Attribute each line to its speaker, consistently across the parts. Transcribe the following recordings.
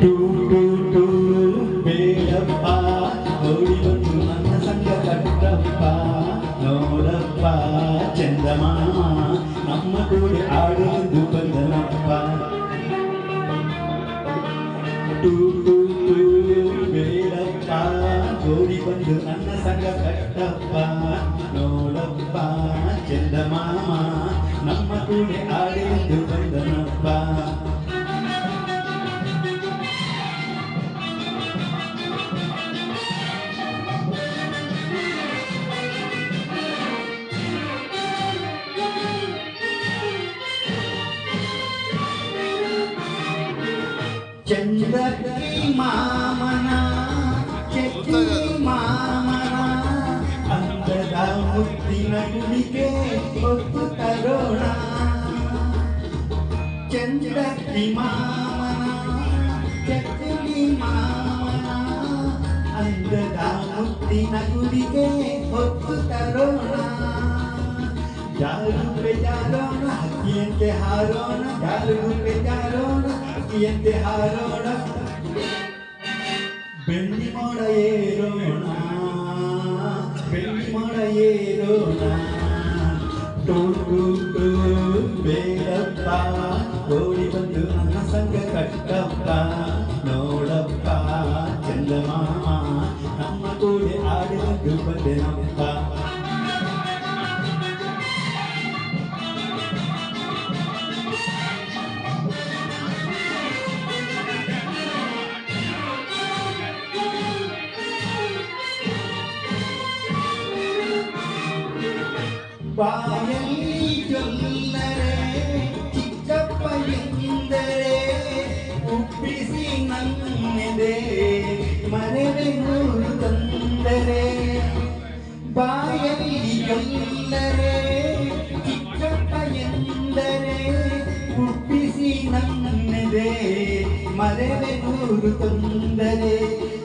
Speaker 1: two two two ಬೇಡಪ್ಪ ಓಡಿ ಬಂದು ನನ್ನ ಸಂಗ ಕಟ್ಟಪ್ಪ ನೋಡಪ್ಪ ಚಂದಮಾಮ ನಮ್ಮ ಕೂಡಿ ಆಡಲೆಂದು ಬಂದನಪ್ಪ ಟೂ ಟೂ ಟೂ ಬೇಡಪ್ಪ ಓಡಿ ಬಂದು ನನ್ನ ಸಂಗ ಕಟ್ಟಪ್ಪ ನೋಡಪ್ಪ ಚಂದಮಾಮ ನಮ್ಮ ಕೂಡಿ ಆಡಲೆಂದು ಬಂದನಪ್ಪ ಚಂದ್ರಕಿ ಮಾಮನ ಚೆಕ್ಕಿ ಮಾಮನ ಅಂದದ ಮುತ್ತಿನ ಗುಳಿಗೆ ಹೊತ್ತು ತರೋಣ ಚಂದ್ರಕಿ ಮಾಮನ ಚೆಕ್ಕಿ ಮಾಮನ ಅಂದದ ಮುತ್ತಿನ ಗುಳಿಗೆ ಹೊತ್ತು ತರೋಣ ಜಾರುಗೆ ಜಾರೋಣ ಹಕ್ಕಿಯಂತೆ ಹಾರೋಣ ಜಾರುಗೆ ಜಾರೋಣ ಹಕ್ಕಿಯಂತೆ ಹಾರೋಣ ಬೆಳ್ಳಿ ಮೋಡ ಏರೋಣ ಬೆಳ್ಳಿ ಮೋಡ ಏರೋಣ ಟೂ ಟೂ ಟೂ ಬೇಡಪ್ಪ ಓಡಿ ಬಂದು ನನ್ನ ಸಂಗ ಕಟ್ಟಪ್ಪ ನೋಡಪ್ಪ ಚಂದಮಾಮ ನಮ್ಮ ಕೂಡಿ ಆಡಿದಂದು ಬಂದೆನಪ್ಪ ಬಾಯಲ್ಲಿ ಜೊಲ್ಲರೆ ಚಿಕ್ಕಪ್ಪ ಎಂದರೆ ಉಪ್ಪಿಸಿ ನನ್ನೆದೆ ಮನೆಗೆ ನೂರು ತಂದರೆ ಬಾಯಲ್ಲಿ ಜೊಲ್ಲರೆ ಚಿಕ್ಕಪ್ಪ ಎಂದರೆ ಉಪ್ಪಿಸಿ ನನ್ನೆದೆ ಮನೆಗೆ ನೂರು ತಂದರೆ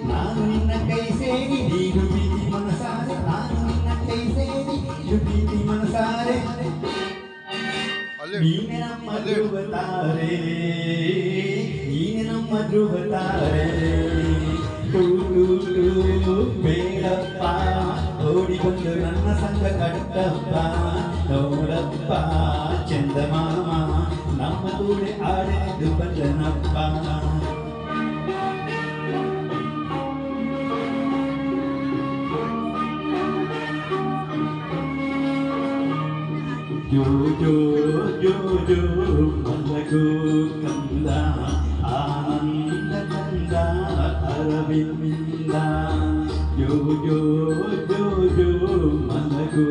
Speaker 1: ನಾನು ನಿನ್ನ ಕೈ ಸೇರಿ ನೀನು ಪ್ರೀತಿ ಮನಸಾರೆ ನಾನು ನಿನ್ನ ಕೈ ಸೇರಿ ಪ್ರೀತಿ ಮನಸಾರೆ ನೀನೆ ನಮ್ಮ ಧ್ರುವತಾರೆ ನೀನೆ ನಮ್ಮ ಧ್ರುವತಾರೆ ಟೂ ಟೂ ಟೂ ಬೇಡಪ್ಪ ಓಡಿ ಬಂದು ನನ್ನ ಸಂಗ ಕಟ್ಟಪ್ಪ ನೋಡಪ್ಪ ಚಂದಮಾಮ ನಮ್ಮ ಕೂಡಿ ಆಡೆದು ಬಂದನಪ್ಪ ಜೋ ಜೋ ಜೋ ಜೋ ಮಲಗು ಕಂದ ಆನಂದ ಕಂದ ಅರವಿಂದ ಜೋ ಜೋ ಜೋ ಜೋ ಮಲಗು